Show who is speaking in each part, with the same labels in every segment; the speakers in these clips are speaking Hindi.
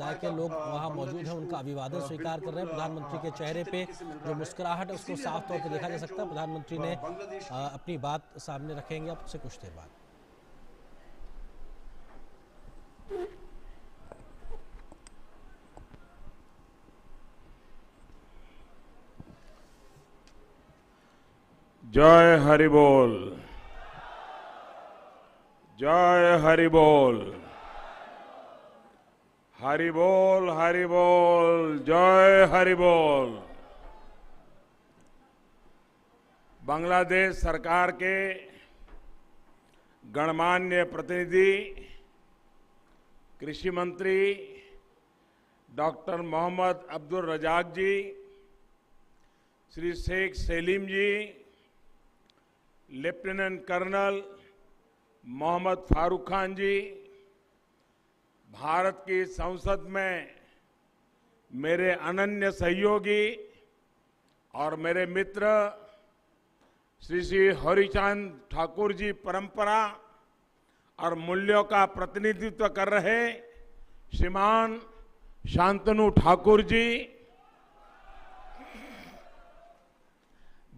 Speaker 1: समुदाय के लोग वहां मौजूद हैं, उनका अभिवादन स्वीकार कर रहे हैं। प्रधानमंत्री के चेहरे पे जो मुस्कुराहट है उसको साफ तौर पे देखा जा सकता है। प्रधानमंत्री ने अपनी बात सामने रखेंगे अब से कुछ देर बाद।
Speaker 2: जय हरि बोल, जय हरि बोल, हरि बोल, हरि बोल, जय हरि बोल। बांग्लादेश सरकार के गणमान्य प्रतिनिधि कृषि मंत्री डॉक्टर मोहम्मद अब्दुल रजाक जी, श्री शेख सलीम जी, लेफ्टिनेंट कर्नल मोहम्मद फारूक खान जी, भारत की संसद में मेरे अनन्य सहयोगी और मेरे मित्र श्री श्री हरिचांद ठाकुर जी, परंपरा और मूल्यों का प्रतिनिधित्व कर रहे श्रीमान शांतनु ठाकुर जी,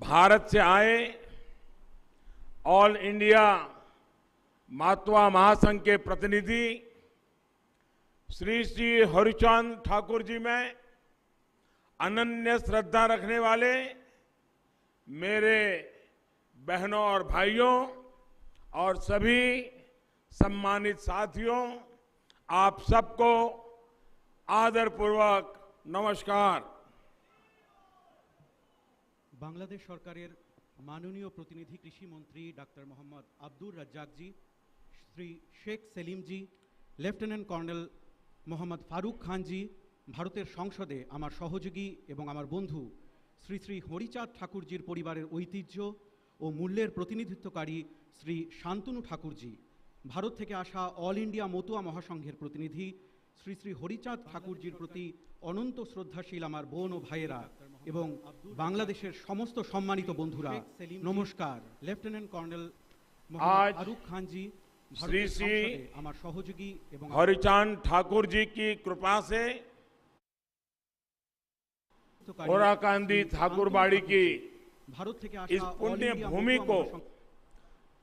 Speaker 2: भारत से आए ऑल इंडिया मातवा महासंघ के प्रतिनिधि श्री श्री हरिचांद ठाकुर जी में अनन्य श्रद्धा रखने वाले मेरे बहनों और भाइयों और सभी सम्मानित साथियों, आप सबको आदरपूर्वक नमस्कार।
Speaker 3: बांग्लादेश सरकारेर माननीय प्रतिनिधि कृषि मंत्री डॉक्टर मोहम्मद अब्दुल रज्जाक जी, श्री शेख सलीम जी, लेफ्टिनेंट कर्नल मोहम्मद फारूक खान जी, भारतेर संसदे आमार सहयोगी एवं आमार बंधु श्री श्री हरिचाँद ठाकुरजीर परिवारेर ऐतिह्य और मूल्येर प्रतिनिधित्वकारी श्री शांतनु ठाकुर जी, भारत थेके आसा ऑल इंडिया मतुआ महासंघेर प्रतिनिधि श्री श्री हरिचाँद ठाकुरजीर प्रति अनंत श्रद्धाशील आमार बोन और भाइयेरा एवं बांग्लादेशेर समस्त सम्मानित बंधुरा नमस्कार। लेफ्टिनेंट कर्नल मोहम्मद फारूक खान जी,
Speaker 2: श्री श्री
Speaker 3: आमार सहयोगी एवं
Speaker 2: हरिचांद ठाकुर जी की कृपा से ओराकांदी ठाकुरबाड़ी की
Speaker 3: भारत थेके
Speaker 2: इस
Speaker 3: आसा
Speaker 2: पुण्य भूमि को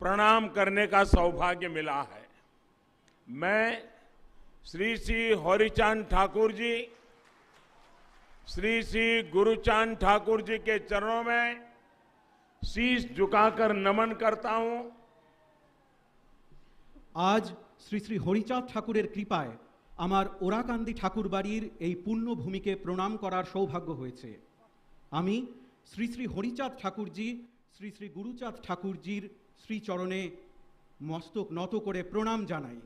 Speaker 2: प्रणाम करने का सौभाग्य मिला है। मैं श्री श्री हरिचांद ठाकुर जी, श्री श्री गुरुचांद ठाकुर जी के चरणों में शीश झुकाकर नमन करता हूं।
Speaker 3: आज श्री श्री हरिचाँद ठाकुरेर कृपाय आमार ओराकांदी ठाकुर बाड़ीर এই पुण्य भूमिके प्रणाम करार सौभाग्य हয়েছে। आमी श्री श्री हरिचाँद ठाकुरजी, श्री श्री गुरुचाँद ठाकुरजीर श्रीचरणे मस्तक নত करे प्रणाम जानाई।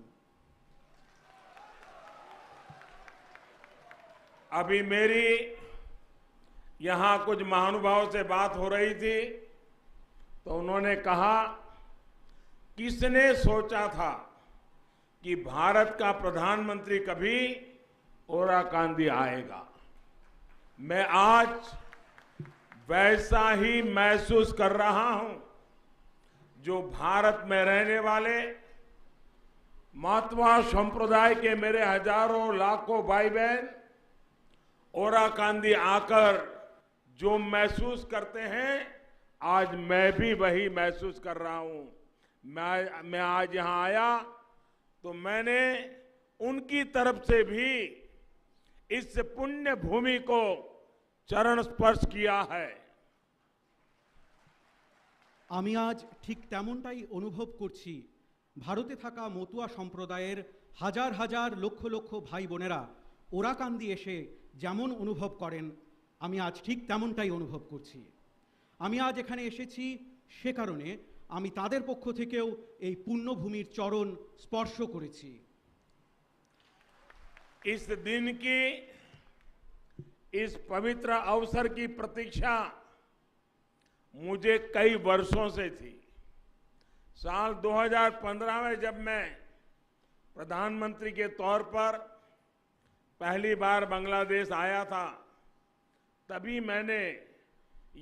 Speaker 2: अभी मेरी यहां कुछ महानुभावों से बात हो रही थी तो उन्होंने कहा, किसने सोचा था कि भारत का प्रधानमंत्री कभी ओराकांदी आएगा। मैं आज वैसा ही महसूस कर रहा हूं जो भारत में रहने वाले मातवा संप्रदाय के मेरे हजारों लाखों भाई बहन ओराकांदी आकर जो महसूस करते हैं, आज मैं भी वही महसूस कर रहा हूं। मैं आज यहां आया तो मैंने उनकी तरफ से भी इस पुण्य भूमि को चरण स्पर्श किया है।
Speaker 3: আমি আজ ঠিক তেমনটাই অনুভব করছি। ভারতে থাকা মতুয়া সম্প্রদায়ের হাজার হাজার লক্ষ লক্ষ ভাই বোনেরা ওরাকান্দি এসে যেমন অনুভব করেন, আমি আজ ঠিক তেমনটাই অনুভব করছি। আমি আজ এখানে এসেছি সে কারণে আমি তাদের পক্ষ থেকেও এই পুণ্যভূমির চরণ স্পর্শ করেছি।
Speaker 2: इस दिन की, इस पवित्र अवसर की प्रतीक्षा मुझे कई वर्षों से थी। साल 2015 में जब मैं प्रधानमंत्री के तौर पर पहली बार बांग्लादेश आया था, तभी मैंने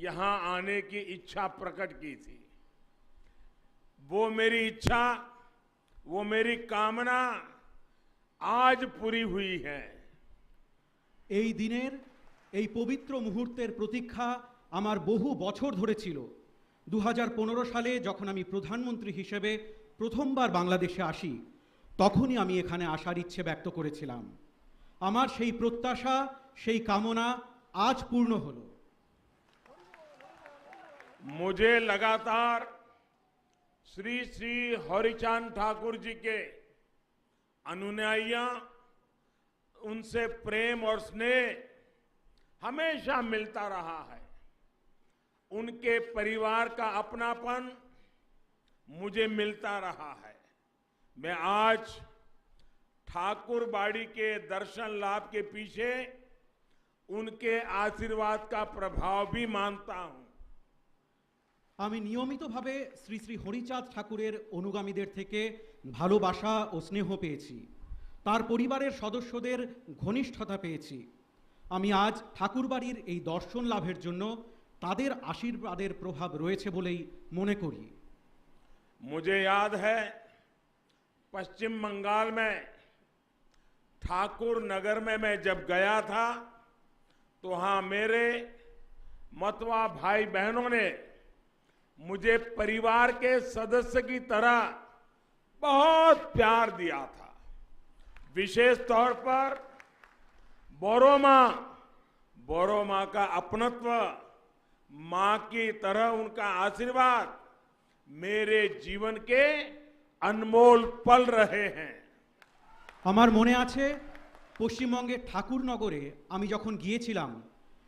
Speaker 2: यहां आने की इच्छा प्रकट की थी। वो मेरी इच्छा, वो मेरी कामना आज पूरी हुई है।
Speaker 3: এই দিনের এই পবিত্র মুহূর্তের প্রতীক্ষা আমার বহু বছর ধরে ছিল। 2015 সালে যখন আমি প্রধানমন্ত্রী হিসেবে প্রথমবার বাংলাদেশে আসি, তখনই আমি এখানে আসার ইচ্ছে ব্যক্ত করেছিলাম। আমার সেই প্রত্যাশা, সেই কামনা আজ পূর্ণ হলো।
Speaker 2: मुझे लगातार श्री श्री हरिचांद ठाकुर जी के अनुयायियां, उनसे प्रेम और स्नेह हमेशा मिलता रहा है। उनके परिवार का अपनापन मुझे मिलता रहा है। मैं आज ठाकुर बाड़ी के दर्शन लाभ के पीछे उनके आशीर्वाद का प्रभाव भी मानता हूं।
Speaker 3: আমি নিয়মিতভাবে শ্রী শ্রী হরিচাঁদ ঠাকুরের অনুগামীদের থেকে ভালোবাসা ও স্নেহ পেয়েছি, তার পরিবারের সদস্যদের ঘনিষ্ঠতা পেয়েছি। আমি আজ ঠাকুরবাড়ির এই দর্শন লাভের জন্য তাদের আশীর্বাদের প্রভাব রয়েছে বলেই মনে করি।
Speaker 2: मुझे याद है पश्चिम बंगाल में ठाकुर नगर में मैं जब गया था तो वहां मेरे मतवा भाई बहनों ने मुझे परिवार के सदस्य की तरह बहुत प्यार दिया था। विशेष तौर पर बोरो मां का अपनत्व, मां की तरह उनका आशीर्वाद मेरे जीवन के अनमोल पल रहे हैं।
Speaker 3: আমার মনে আছে পশ্চিমবঙ্গের ঠাকুরনগরে আমি যখন গিয়েছিলাম,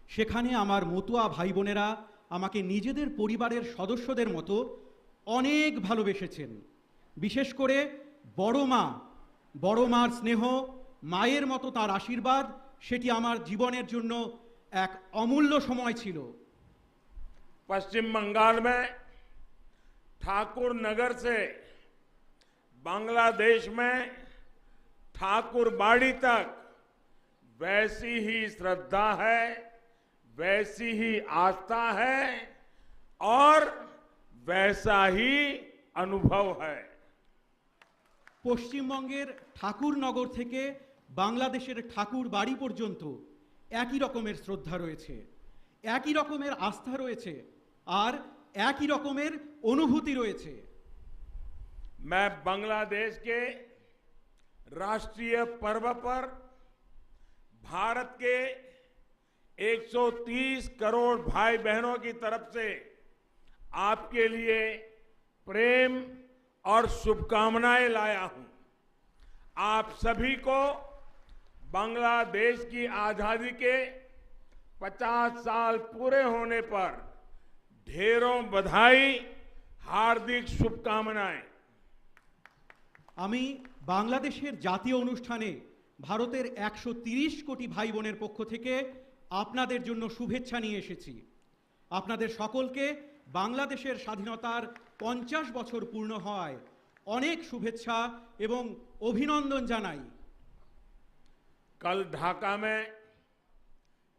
Speaker 3: সেখানে আমার মতুয়া ভাই বোনেরা আমাকে নিজেদের পরিবারের সদস্যদের মতো অনেক ভালোবেসেছেন। বিশেষ করে বড় মার স্নেহ, মায়ের মতো তার আশীর্বাদ, সেটি আমার জীবনের জন্য এক অমূল্য সময় ছিল।
Speaker 2: पश्चिम बंगाल में ठाकुर नगर से बांग्लादेश में ठाकुर बाड़ी तक वैसी ही श्रद्धा है, वैसी ही आस्था है और वैसा ही अनुभव है।
Speaker 3: পশ্চিমবঙ্গের ঠাকুরনগর থেকে বাংলাদেশের ঠাকুর বাড়ি পর্যন্ত একই রকমের শ্রদ্ধা রয়েছে, একই রকমের আস্থা রয়েছে আর একই রকমের অনুভূতি রয়েছে।
Speaker 2: मैं बांग्लादेश के राष्ट्रीय पर्व पर भारत के 130 करोड़ भाई बहनों की तरफ से आपके लिए प्रेम और शुभकामनाएं लाया हूं। आप सभी को बांग्लादेश की आजादी के 50 साल पूरे होने पर ढेरों बधाई, हार्दिक शुभकामनाएं।
Speaker 3: আমি বাংলাদেশের জাতীয় অনুষ্ঠানে ভারতের 130 কোটি ভাই বোনের পক্ষ থেকে আপনাদের জন্য শুভেচ্ছা নিয়ে এসেছি। আপনাদের সকলকে বাংলাদেশের স্বাধীনতার 50 বছর পূর্ণ হয় অনেক শুভেচ্ছা এবং অভিনন্দন জানাই।
Speaker 2: कल ढाका में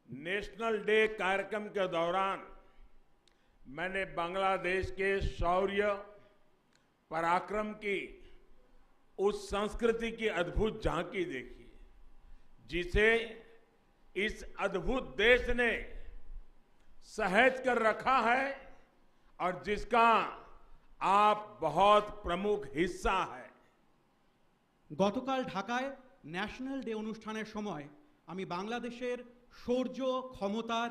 Speaker 2: नेशनल डे कार्यक्रम के दौरान मैंने बांग्लादेश के शौर्य, पराक्रम की उस संस्कृति की अद्भुत झांकी देखी जिसे इस अद्भुत देश ने सहेज कर रखा है और जिसका आप बहुत प्रमुख हिस्सा है।
Speaker 3: গতকাল ঢাকায় ন্যাশনাল ডে অনুষ্ঠানের সময় আমি বাংলাদেশের শৌর্য, ক্ষমতার,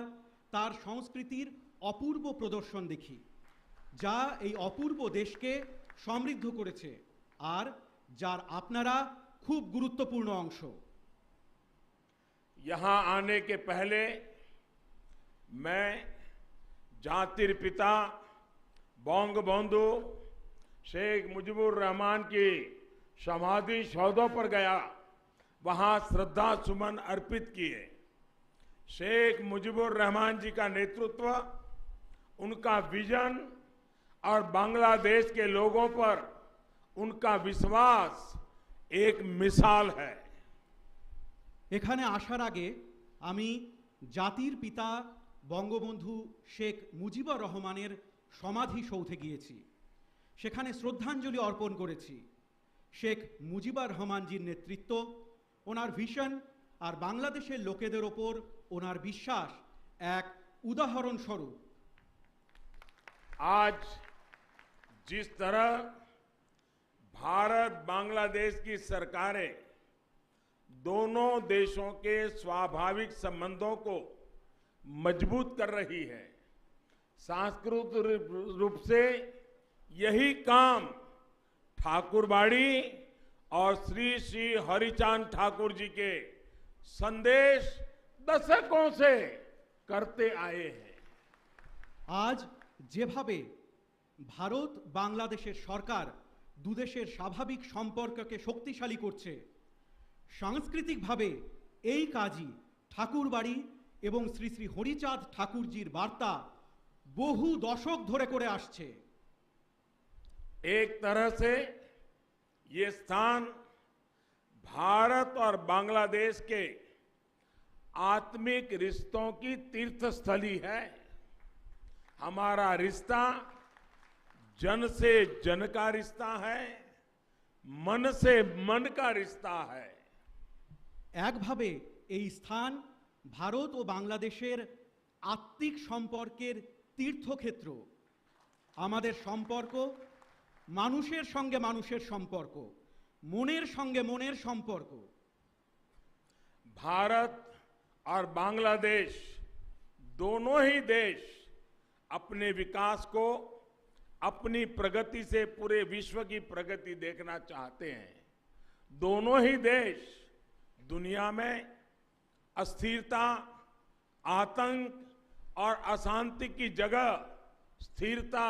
Speaker 3: তার সংস্কৃতির অপূর্ব প্রদর্শন দেখি, যা এই অপূর্ব দেশকে সমৃদ্ধ করেছে আর যার আপনারা খুব গুরুত্বপূর্ণ অংশ।
Speaker 2: यहां आने के पहले मैं जातिर पिता बंगबंधु शेख मुजीबुर रहमान की समाधि सौधों पर गया, वहां श्रद्धा सुमन अर्पित किए। शेख मुजीबुर रहमान जी का नेतृत्व, उनका विजन और बांग्लादेश के लोगों पर उनका विश्वास एक मिसाल है।
Speaker 3: এখানে আসার আগে আমি জাতির পিতা বঙ্গবন্ধু শেখ মুজিবুর রহমানের সমাধি সৌধে গিয়েছি, সেখানে শ্রদ্ধাঞ্জলি অর্পণ করেছি। শেখ মুজিবুর রহমানজির নেতৃত্ব, ওনার ভিশন আর বাংলাদেশের লোকেদের ওপর ওনার বিশ্বাস এক উদাহরণ স্বরূপ।
Speaker 2: आज जिस तरह भारत बांग्लादेश की सरकारें दोनों देशों के स्वाभाविक संबंधों को मजबूत कर रही है, सांस्कृतिक रूप से यही काम ठाकुरबाड़ी और श्री श्री हरिचांद ठाकुर जी के संदेश दशकों से करते आए हैं।
Speaker 3: আজ যেভাবে ভারত বাংলাদেশের সরকার দুদেশের স্বাভাবিক সম্পর্ককে শক্তিশালী করছে, সাংস্কৃতিকভাবে এই কাজই ঠাকুরবাড়ি এবং শ্রী শ্রী হরিচাঁদ ঠাকুরজির বার্তা বহু দশক ধরে করে আসছে।
Speaker 2: एक तरह से ये स्थान भारत और बांग्लादेश के आत्मिक रिश्तों की तीर्थस्थली है। हमारा रिश्ता जन से जन का रिश्ता है, मन से मन का रिश्ता है।
Speaker 3: একভাবে এই স্থান ভারত ও বাংলাদেশের আত্মিক সম্পর্কের তীর্থক্ষেত্র। আমাদের সম্পর্ক মানুষের সঙ্গে মানুষের সম্পর্ক, মনের সঙ্গে মনের সম্পর্ক।
Speaker 2: भारत और बांग्लादेश दोनों ही देश अपने विकास को अपनी प्रगति से पूरे विश्व की प्रगति देखना चाहते हैं। दोनों ही देश दुनिया में अस्थिरता, आतंक और अशांति की जगह स्थिरता,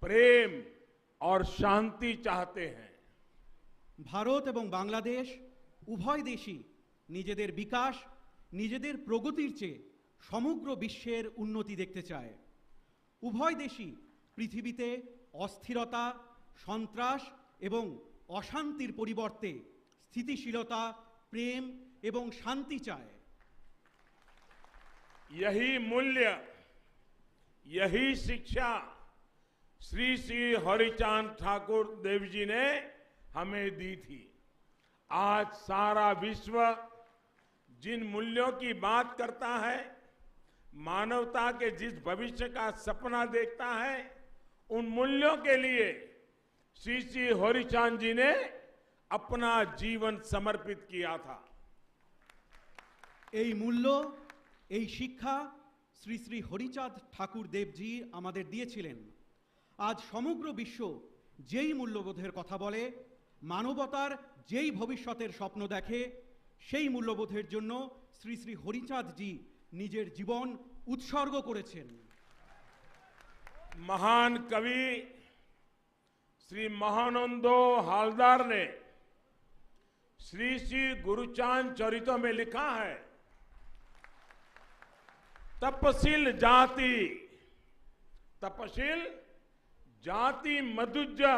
Speaker 2: प्रेम और शांति चाहते हैं।
Speaker 3: ভারত এবং বাংলাদেশ উভয় দেশই নিজেদের বিকাশ, নিজেদের প্রগতির চেয়ে সমগ্র বিশ্বের উন্নতি দেখতে চায়। উভয় দেশই পৃথিবীতে অস্থিরতা, সন্ত্রাস এবং অশান্তির পরিবর্তে স্থিতিশীলতা, প্রেম এবং শান্তি চায়।
Speaker 2: यही मूल्य, यही शिक्षा श्री श्री हरिचांद ठाकुर देव जी ने हमें दी थी। आज सारा विश्व जिन मूल्यों की बात करता है, मानवता के जिस भविष्य का सपना देखता है, उन मूल्यों के लिए श्री श्री हरिचांद जी ने अपना जीवन समर्पित किया था।
Speaker 3: এই মূল্য, এই শিক্ষা শ্রী শ্রী হরিচাঁদ ঠাকুর দেবজি আমাদের দিয়েছিলেন। আজ সমগ্র বিশ্ব যেই মূল্যবোধের কথা বলে, মানবতার যেই ভবিষ্যতের স্বপ্ন দেখে, সেই মূল্যবোধের জন্য শ্রী শ্রী হরিচাঁদজি নিজের জীবন উৎসর্গ করেছেন।
Speaker 2: महान कवि श्री महानंदो हालदार ने श्री श्री गुरुचांद चरितो में लिखा है, तपशील जाति मधुजा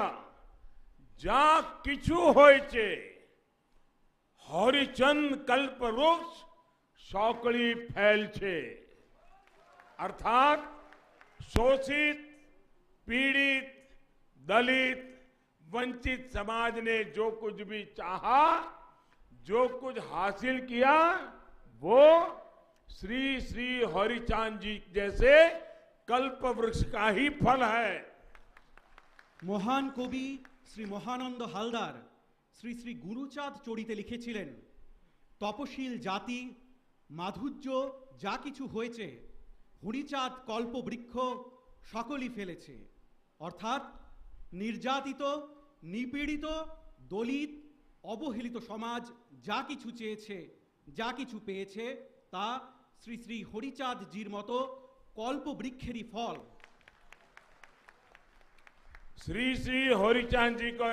Speaker 2: जा किछु होइचे, हरिचंद कल्प वृक्ष सौकड़ी फैल छे। अर्थात शोषित, पीड़ित, दलित, वंचित समाज ने जो कुछ भी चाहा, जो कुछ हासिल किया, वो श्री श्री हरिचांद जी जैसे कल्प वृक्ष का ही फल है।
Speaker 3: মহান কবি শ্রী মহানন্দ হালদার শ্রী শ্রী গুরুচাঁদ চরিতে লিখেছিলেন, তপশীল জাতি মাধুর্য যা কিছু হয়েছে, হরিচাঁদ কল্পবৃক্ষ সকলই ফেলেছে। অর্থাৎ নির্যাতিত, নিপীড়িত, দলিত, অবহেলিত সমাজ যা কিছু চেয়েছে, যা কিছু পেয়েছে, তা শ্রী শ্রী হরিচাঁদজির মতো কল্পবৃক্ষেরই ফল।
Speaker 2: श्री श्री हरिचांद जी को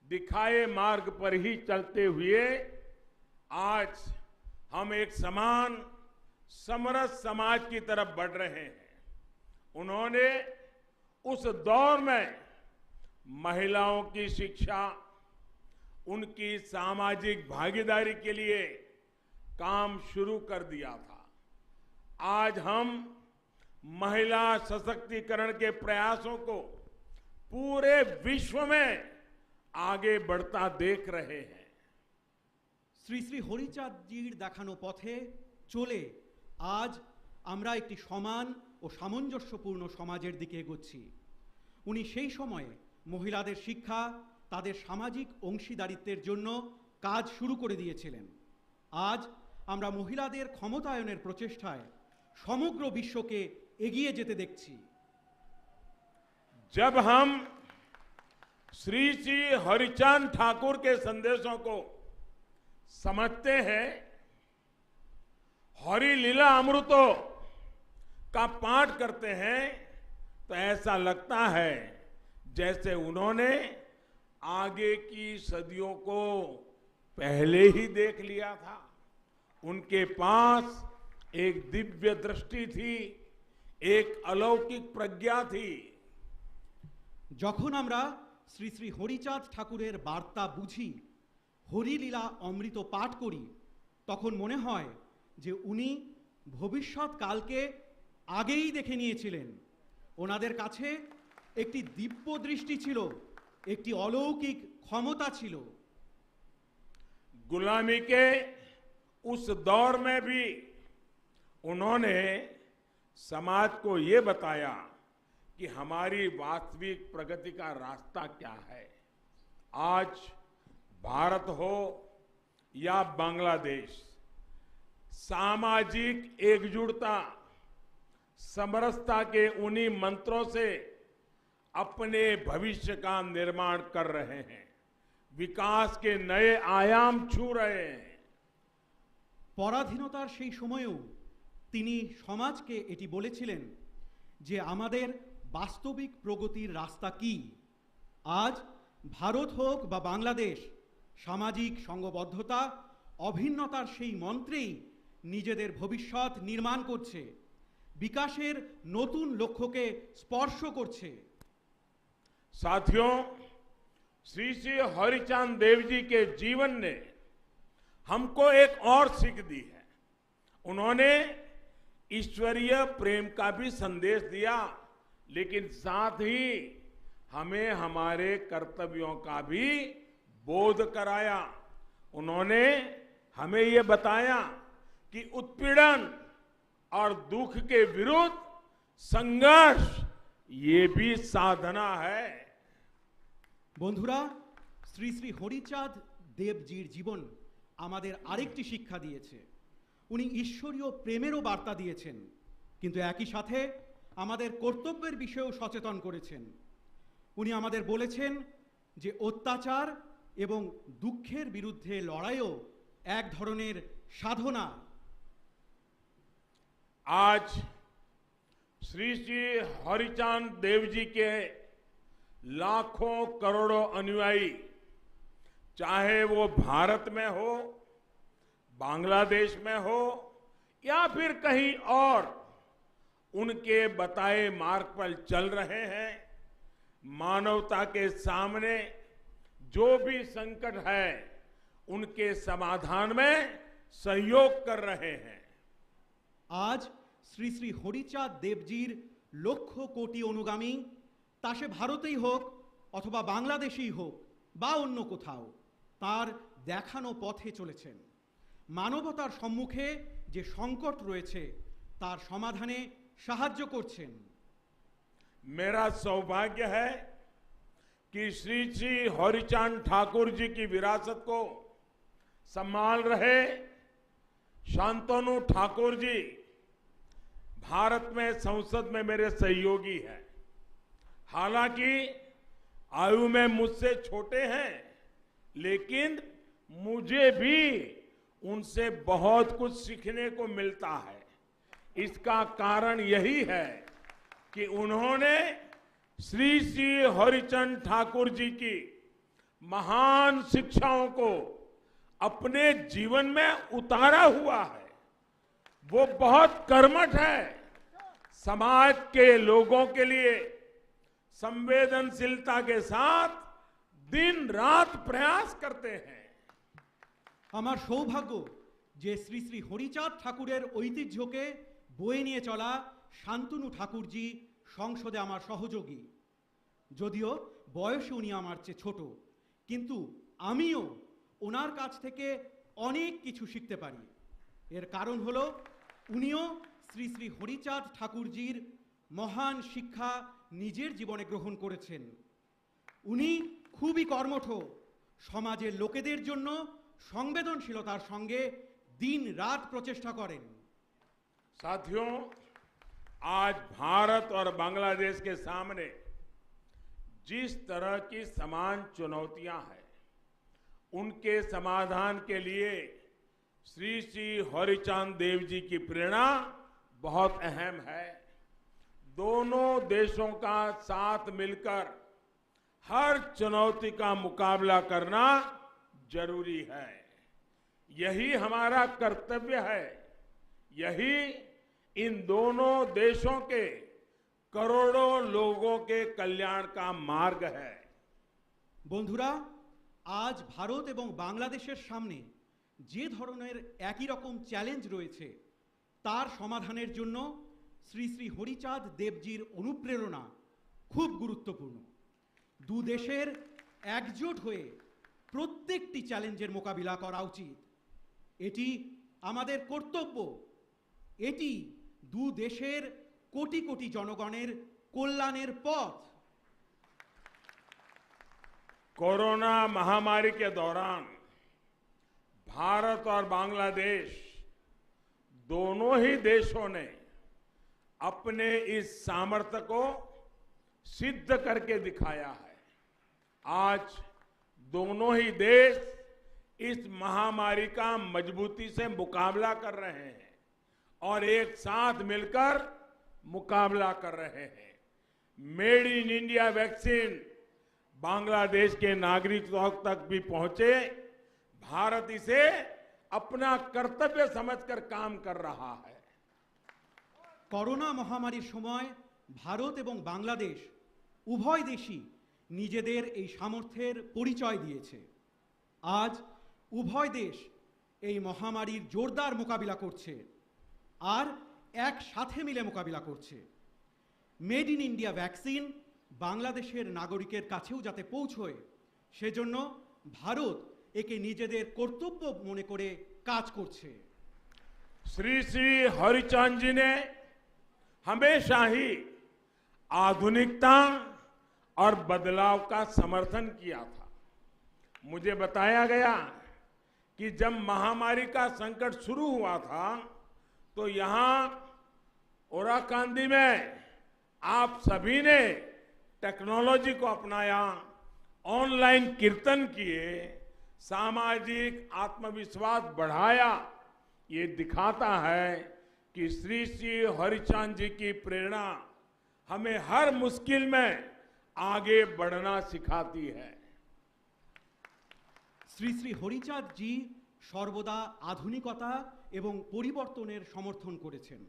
Speaker 2: दिखाए मार्ग पर ही चलते हुए आज हम एक समान समरस समाज की तरफ बढ़ रहे हैं। उन्होंने उस दौर में महिलाओं की शिक्षा, उनकी सामाजिक भागीदारी के लिए काम शुरू कर दिया था। आज हम महिला सशक्तिकरण के प्रयासों को पूरे विश्व में आगे बढ़ता देख रहे हैं।
Speaker 3: শ্রী শ্রী হরিচাঁদজির দেখানো পথে চলে আজ আমরা একটি সমান ও সামঞ্জস্যপূর্ণ সমাজের দিকে এগোচ্ছি। উনি সেই সময়ে মহিলাদের শিক্ষা, তাদের সামাজিক অংশীদারিত্বের জন্য কাজ শুরু করে দিয়েছিলেন। আজ আমরা মহিলাদের ক্ষমতায়নের প্রচেষ্টায় সমগ্র বিশ্বকে এগিয়ে যেতে দেখছি।
Speaker 2: जब हम श्री श्री हरिचांद ठाकुर के संदेशों को समझते हैं, हरि लीला अमृतों का पाठ करते हैं, तो ऐसा लगता है जैसे उन्होंने आगे की सदियों को पहले ही देख लिया था। उनके पास एक दिव्य दृष्टि थी, एक अलौकिक प्रज्ञा थी।
Speaker 3: যখন আমরা শ্রী শ্রী হরিচাঁদ ঠাকুরের বার্তা বুঝি, হরিলীলা অমৃত পাঠ করি, তখন মনে হয় যে উনি ভবিষ্যৎ কালকে আগেই দেখে নিয়েছিলেন। ওনাদের কাছে একটি দিব্য দৃষ্টি ছিল, একটি অলৌকিক ক্ষমতা ছিল।
Speaker 2: गुलामी के उस दौर में भी उन्होंने समाज को ये बताया कि हमारी वास्तविक प्रगति का रास्ता क्या है। आज भारत हो या बांग्लादेश, सामाजिक एकजुटता, समरसता के उन्हीं मंत्रों से अपने भविष्य का निर्माण कर रहे हैं, विकास के नए आयाम छू रहे हैं।
Speaker 3: পরাধীনতার সেই সময়েও তিনি সমাজকে এটি বলেছিলেন যে আমাদের বাস্তবিক প্রগতির রাস্তা কি। আজ ভারত হোক বা বাংলাদেশ, সামাজিক সংঘবদ্ধতা, অভিন্নতার সেই মন্ত্রেই নিজেদের ভবিষ্যৎ নির্মাণ করছে, বিকাশের নতুন লক্ষ্যকে স্পর্শ করছে।
Speaker 2: साथियों, श्री श्री हरिचांद देव जी के जीवन ने हमको एक और सीख दी है। उन्होंने ईश्वरीय प्रेम का भी संदेश दिया, लेकिन साथ ही हमें हमारे कर्तव्यों का भी बोध कराया। उन्होंने हमें ये बताया कि उत्पीड़न और दुख के विरुद्ध संघर्ष ये भी साधना है।
Speaker 3: বন্ধুরা, শ্রী শ্রী হরিচাঁদ দেবজির জীবন আমাদের আরেকটি শিক্ষা দিয়েছে। উনি ঈশ্বরীয় প্রেমেরও বার্তা দিয়েছেন, কিন্তু একই সাথে আমাদের কর্তব্যের বিষয়েও সচেতন করেছেন। উনি আমাদের বলেছেন যে অত্যাচার এবং দুঃখের বিরুদ্ধে লড়াইও এক ধরনের সাধনা।
Speaker 2: आज श्री श्री हरिचांद देव जी के लाखों करोड़ों अनुयायी, चाहे वो भारत में हो, बांग्लादेश में हो या फिर कहीं और, उनके बताए मार्ग पर चल रहे हैं। मानवता के सामने जो भी संकट है, उनके समाधान में सहयोग कर रहे हैं।
Speaker 3: আজ শ্রী শ্রী হরিচাঁদ দেবজির লক্ষ কোটি অনুগামী, তা সে ভারতেই হোক অথবা বাংলাদেশেই হোক বা অন্য কোথাও, তার দেখানো পথে চলেছেন। মানবতার সম্মুখে যে সংকট রয়েছে তার সমাধানে সাহায্য করছেন।
Speaker 2: मेरा सौभाग्य है कि श्री श्री हरिचांद ठाकुर जी की विरासत को संभाल रहे शांतनु ठाकुर जी भारत में संसद में मेरे सहयोगी हैं। हालांकि आयु में मुझसे छोटे हैं, लेकिन मुझे भी उनसे बहुत कुछ सीखने को मिलता है। इसका कारण यही है कि उन्होंने श्री श्री हरिचंद ठाकुर जी की महान शिक्षाओं को अपने जीवन में उतारा हुआ है। वो बहुत कर्मठ है, समाज के लोगों के लिए संवेदनशीलता के साथ दिन रात प्रयास करते हैं।
Speaker 3: আমার সৌভাগ্য যে শ্রী শ্রী হরিচাঁদ ঠাকুরের ঐতিহ্যকে বয়ে নিয়ে চলা শান্তনু ঠাকুরজি সংসদে আমার সহযোগী। যদিও বয়সে উনি আমার চেয়ে ছোট, কিন্তু আমিও ওনার কাছ থেকে অনেক কিছু শিখতে পারি। এর কারণ হলো উনিও শ্রী শ্রী হরিচাঁদ ঠাকুরজির মহান শিক্ষা নিজের জীবনে গ্রহণ করেছেন। উনি খুবই কর্মঠ, সমাজের লোকেদের জন্য সংবেদনশীলতার সঙ্গে दिन रात प्रचेष्टा करें।
Speaker 2: साथियों, आज भारत और बांग्लादेश के सामने जिस तरह की समान चुनौतियां हैं, उनके समाधान के लिए श्री श्री हरिचांद देव जी की प्रेरणा बहुत अहम है। दोनों देशों का साथ मिलकर हर चुनौती का मुकाबला करना जरूरी है। यही हमारा कर्तव्य है। यही इन दोनों देशों के करोड़ों लोगों के कल्याण का मार्ग है।
Speaker 3: বন্ধুরা, আজ ভারত এবং বাংলাদেশের সামনে যে ধরনের একই রকম চ্যালেঞ্জ রয়েছে, তার সমাধানের জন্য শ্রী শ্রী হরিচাঁদ দেবজির অনুপ্রেরণা খুব গুরুত্বপূর্ণ। দু দেশের একজোট হয়ে প্রত্যেকটি চ্যালেঞ্জের মোকাবিলা করা উচিত। এটি আমাদের কর্তব্য। এটি দু দেশের কোটি কোটি জনগণের কল্যাণের পথ।
Speaker 2: कोरोना महामारी के दौरान भारत और बांग्लादेश दोनों ही देशों ने अपने इस सामर्थ्य को सिद्ध करके दिखाया है। आज दोनों ही देश इस महामारी का मजबूती से मुकाबला कर रहे हैं और एक साथ मिलकर मुकाबला कर रहे हैं। Made in India vaccine Bangladesh के नागरिकों तक भी पहुंचे, भारत इसे अपना कर्तव्य समझकर काम कर रहा है।
Speaker 3: করোনা মহামারীর সময় ভারত এবং বাংলাদেশ উভয় দেশই নিজেদের এই সামর্থ্যের পরিচয় দিয়েছে। আজ উভয় দেশ এই মহামারীর জোরদার মোকাবিলা করছে আর একসাথে মিলে মোকাবিলা করছে। মেড ইন ইন্ডিয়া ভ্যাকসিন বাংলাদেশের নাগরিকের কাছেও যাতে পৌঁছয়, সেজন্য ভারত একে নিজেদের কর্তব্য মনে করে কাজ করছে।
Speaker 2: श्री श्री हरिचांद जी ने हमेशा ही आधुनिकता और बदलाव का समर्थन किया था। मुझे बताया गया कि जब महामारी का संकट शुरू हुआ था तो यहां ओराकांदी में आप सभी ने टेक्नोलॉजी को अपनाया, ऑनलाइन कीर्तन किए, सामाजिक आत्मविश्वास बढ़ाया। ये दिखाता है कि श्री श्री हरिचांद जी की प्रेरणा हमें हर मुश्किल में आगे बढ़ना सिखाती है।
Speaker 3: শ্রী শ্রী হরিচাঁদ জি সর্বদা আধুনিকতা এবং পরিবর্তনের সমর্থন করেছেন।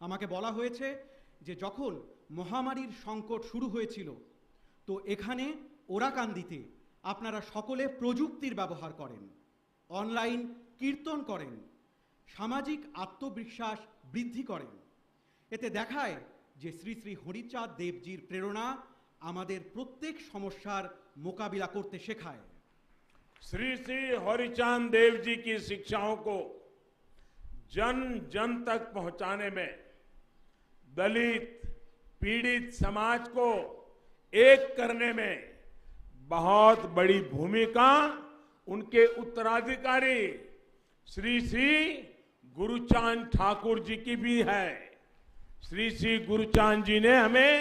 Speaker 3: আমাকে বলা হয়েছে যে যখন মহামারীর সংকট শুরু হয়েছিল, তো এখানে ওরাকান্দিতে আপনারা সকলে প্রযুক্তির ব্যবহার করেন, অনলাইন কীর্তন করেন, সামাজিক আত্মবিশ্বাস বৃদ্ধি করেন। এতে দেখায় যে শ্রী শ্রী হরিচাঁদ দেবজির প্রেরণা আমাদের প্রত্যেক সমস্যার মোকাবিলা করতে শেখায়।
Speaker 2: श्री श्री हरिचांद देव जी की शिक्षाओं को जन जन तक पहुंचाने में दलित पीड़ित समाज को एक करने में बहुत बड़ी भूमिका उनके उत्तराधिकारी श्री श्री गुरुचांद ठाकुर जी की भी है। श्री श्री गुरुचांद जी ने हमें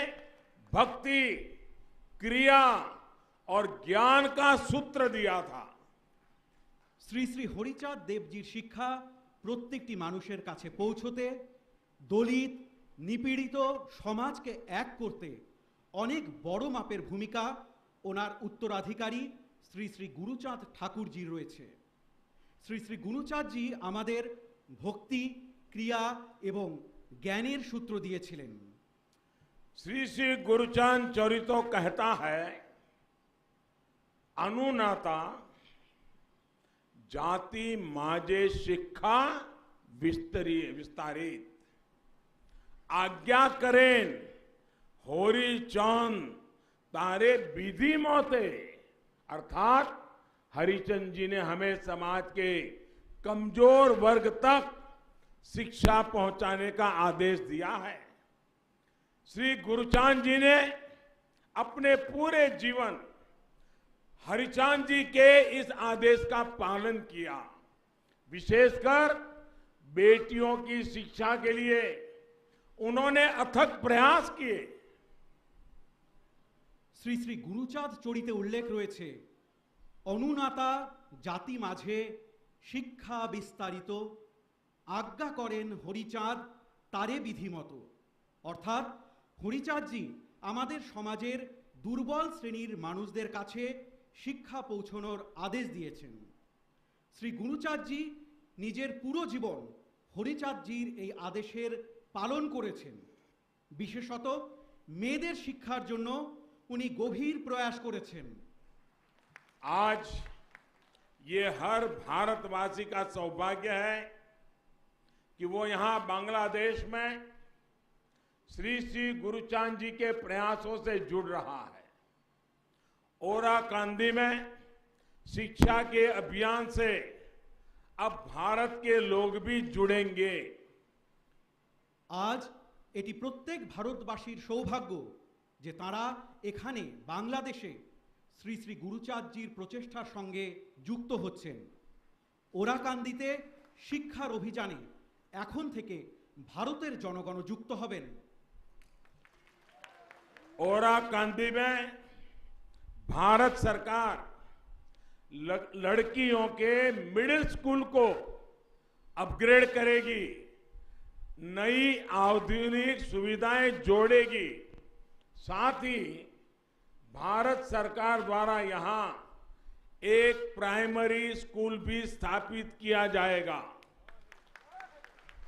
Speaker 2: भक्ति, क्रिया और ज्ञान का सूत्र दिया था।
Speaker 3: শ্রী শ্রী হরিচাঁদ দেবজির শিক্ষা প্রত্যেকটি মানুষের কাছে পৌঁছতে, দলিত নিপীড়িত সমাজকে এক করতে অনেক বড় মাপের ভূমিকা ওনার উত্তরাধিকারী শ্রী শ্রী গুরুচাঁদ ঠাকুরজির রয়েছে। শ্রী শ্রী গুরুচাঁদজি আমাদের ভক্তি, ক্রিয়া এবং জ্ঞানের সূত্র দিয়েছিলেন।
Speaker 2: श्री श्री गुरुचांद चरितो कहता है, अनुनाता जाति माजे शिक्षा विस्तारित आज्ञा करें होरी चांद तारे विधि मोते, अर्थात हरिचंद जी ने हमें समाज के कमजोर वर्ग तक शिक्षा पहुंचाने का आदेश दिया है। श्री गुरुचांद जी ने अपने पूरे जीवन हरिचांद जी के इस आदेश का पालन किया। विशेषकर बेटियों की शिक्षा के लिए उन्होंने अथक प्रयास किए।
Speaker 3: শ্রী শ্রী গুরুচাঁদ চরিতে উল্লেখ রয়েছে, অনুনাতা জাতি মাঝে শিক্ষা বিস্তারিত, আজ্ঞা করেন হরিচাঁদ তারে বিধিমতো। অর্থাৎ হরিচাঁদজি আমাদের সমাজের দুর্বল শ্রেণীর মানুষদের কাছে শিক্ষা পৌঁছানোর আদেশ দিয়েছেন। শ্রী গুরুচাঁদজি নিজের পুরো জীবন হরিচাঁদজির এই আদেশের পালন করেছেন। বিশেষত মেয়েদের শিক্ষার জন্য উনি গভীর প্রয়াস করেছেন।
Speaker 2: आज ये हर भारतवासी का सौभाग्य है कि वो यहां बांग्लादेश में श्री श्री गुरुचांद जी के प्रयासों से जुड़ रहा है। ओराकांदी में शिक्षा के अभियान से अब भारत के लोग भी जुड़ेंगे।
Speaker 3: আজ এটি প্রত্যেক ভারতবাসীর সৌভাগ্য যে তারা এখানে বাংলাদেশে শ্রী শ্রী গুরুচাঁদজির প্রচেষ্টার সঙ্গে যুক্ত হচ্ছেন। ওরাকান্দিতে শিক্ষার অভিযানে এখন থেকে ভারতের জনগণ যুক্ত হবেন।
Speaker 2: ओराकांदी में भारत सरकार लड़कियों के मिडिल स्कूल को अपग्रेड करेगी, नई आधुनिक सुविधाएं जोड़ेगी। साथ ही भारत सरकार द्वारा यहां एक प्राइमरी स्कूल भी स्थापित किया जाएगा।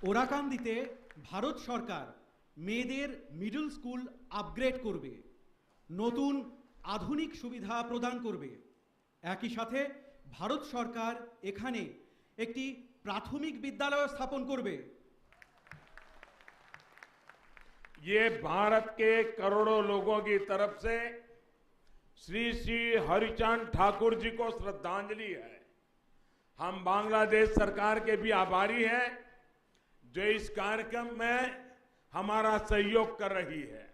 Speaker 3: ওরাকান্দিতে ভারত সরকার মেয়েদের মিডল স্কুল আপগ্রেড করবে, নতুন আধুনিক সুবিধা প্রদান করবে। একই সাথে ভারত সরকার এখানে একটি প্রাথমিক বিদ্যালয় স্থাপন করবে।
Speaker 2: ये भारत के करोड़ों लोगों की तरफ से श्री श्री हरिचांद ठाकुर जी को श्रद्धांजलि है। हम बांग्लादेश सरकार के भी आभारी हैं जो इस कार्यक्रम में हमारा सहयोग कर रही है।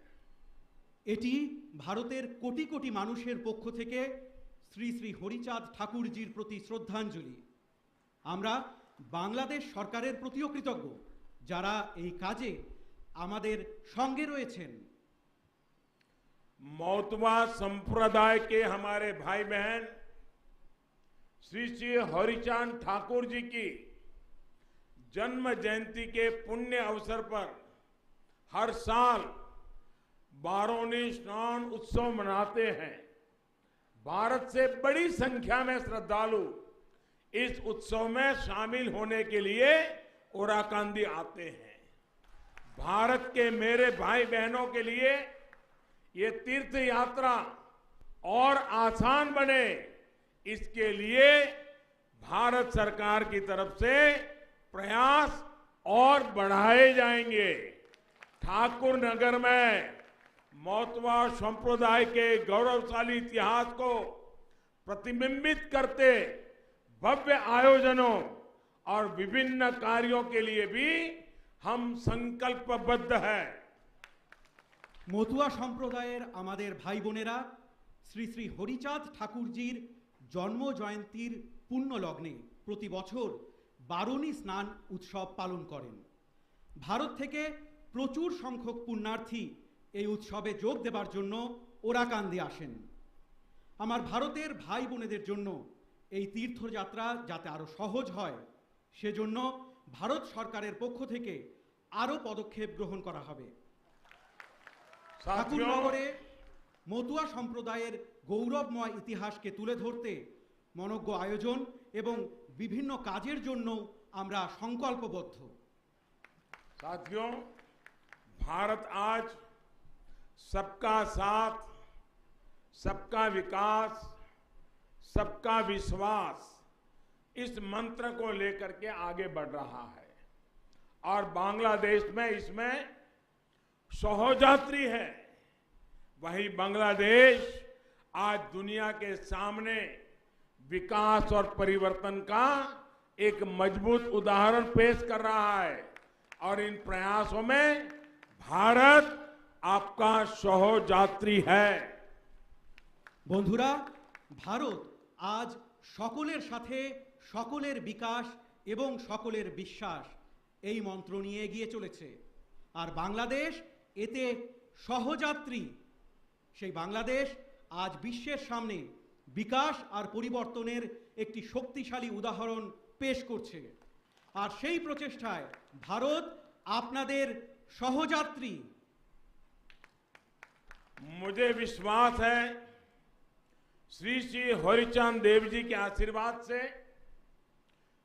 Speaker 3: এটি ভারতের কোটি কোটি মানুষের পক্ষ থেকে শ্রী শ্রী হরিচাঁদ ঠাকুরজির প্রতি শ্রদ্ধাঞ্জলি। আমরা বাংলাদেশ সরকারের প্রতিও কৃতজ্ঞ যারা এই কাজে আমাদের সঙ্গে রয়েছেন।
Speaker 2: मौतवा संप्रदाय के हमारे भाई बहन श्री श्री हरिचांद ठाकुर जी की जन्म जयंती के पुण्य अवसर पर हर साल बारोनी स्नान उत्सव मनाते हैं। भारत से बड़ी संख्या में श्रद्धालु इस उत्सव में शामिल होने के लिए ओराकांदी आते हैं। भारत के मेरे भाई बहनों के लिए ये तीर्थ यात्रा और आसान बने, इसके लिए भारत सरकार की तरफ से प्रयास और बढ़ाए जाएंगे। ठाकुर नगर में मौतवा संप्रदाय के गौरवशाली इतिहास को प्रतिबिंबित करते भव्य आयोजनों और विभिन्न कार्यों के लिए भी हम संकल्पबद्ध हैं।
Speaker 3: মতুয়া সম্প্রদায়ের আমাদের ভাই বোনেরা শ্রী শ্রী হরিচাঁদ ঠাকুরজির জন্ম জয়ন্তীর পুণ্য লগ্নে প্রতি বছর বারুণী স্নান উৎসব পালন করেন। ভারত থেকে প্রচুর সংখ্যক পুণ্যার্থী এই উৎসবে যোগ দেবার জন্য ওরাকান্দি আসেন। আমার ভারতের ভাই বোনেদের জন্য এই তীর্থযাত্রা যাতে আরো সহজ হয় সেজন্য ভারত সরকারের পক্ষ থেকে আরো পদক্ষেপ গ্রহণ করা হবে। ঠাকুরনগরে মতুয়া সম্প্রদায়ের গৌরবময় ইতিহাসকে তুলে ধরতে মনজ্ঞ আয়োজন এবং বিভিন্ন কাজের জন্য আমরা সংকল্পবদ্ধ।
Speaker 2: साथियों, भारत आज सबका साथ, सबका विकास, सबका विश्वास इस मंत्र को लेकर के आगे बढ़ रहा है और बांग्लादेश में इसमें सहोजात्री है। वही बांग्लादेश आज दुनिया के सामने विकास और परिवर्तन का एक मजबूत उदाहरण पेश कर रहा है और इन प्रयासों में भारत आपका সহযাত্রী है।
Speaker 3: বন্ধুরা, ভারত আজ সকলের সাথে সকলের বিকাশ এবং সকলের বিশ্বাস এই মন্ত্র নিয়ে এগিয়ে চলেছে। আর বাংলাদেশ এতে সহযাত্রী। সেই বাংলাদেশ আজ বিশ্বের সামনে বিকাশ আর পরিবর্তনের একটি শক্তিশালী উদাহরণ পেশ করছে। আর সেই প্রচেষ্টায় ভারত আপনাদের সহযাত্রী।
Speaker 2: मुझे विश्वास है श्री श्री हरिचांद देव जी के आशीर्वाद से,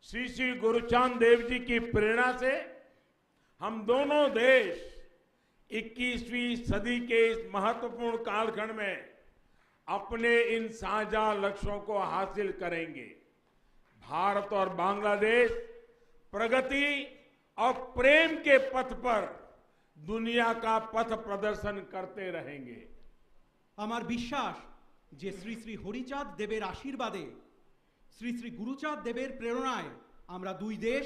Speaker 2: श्री श्री गुरुचांद देव जी की प्रेरणा से हम दोनों देश 21वीं सदी के इस महत्वपूर्ण कालखंड में अपने इन साझा लक्ष्यों को हासिल करेंगे। भारत और बांग्लादेश प्रगति और प्रेम के पथ पर दुनिया का पथ प्रदर्शन करते रहेंगे।
Speaker 3: আমার বিশ্বাস যে শ্রী শ্রী হরিচাঁদ দেবের আশীর্বাদে, শ্রী শ্রী গুরুচাঁদ দেবের প্রেরণায় আমরা দুই দেশ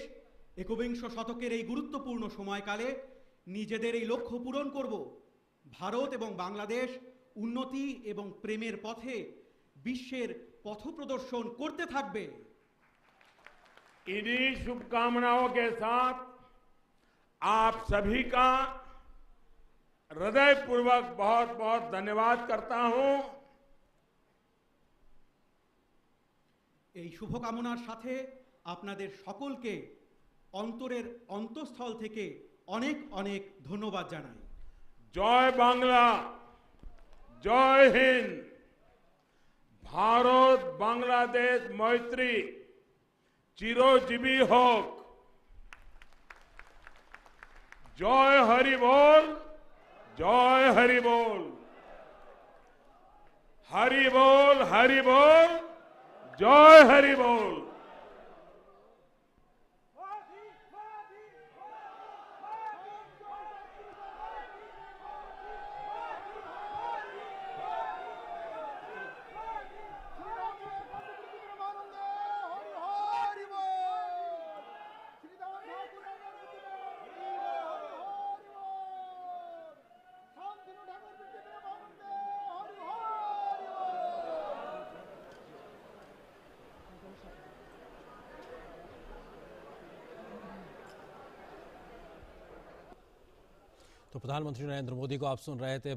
Speaker 3: একবিংশ শতকের এই গুরুত্বপূর্ণ সময়কালে নিজেদের এই লক্ষ্য পূরণ করব। ভারত এবং বাংলাদেশ উন্নতি এবং প্রেমের পথে বিশ্বের পথপ্রদর্শন করতে থাকবে।
Speaker 2: इन्हीं शुभकामनाओं के साथ आप सभी का हृदयपूर्वक बहुत बहुत धन्यवाद करता हूं।
Speaker 3: এই শুভকামনার সাথে আপনাদের সকলকে অন্তরের অন্তঃস্থল থেকে অনেক অনেক ধন্যবাদ জানাই।
Speaker 2: জয় বাংলা, জয় হিন্দ। ভারত বাংলাদেশ মৈত্রী চিরজীবী হোক। জয় হরি বল, জয় হরি বল, হরি বল, হরি বল, জয় হরি বল।
Speaker 1: तो प्रधानमंत्री नरेंद्र मोदी को आप सुन रहे थे।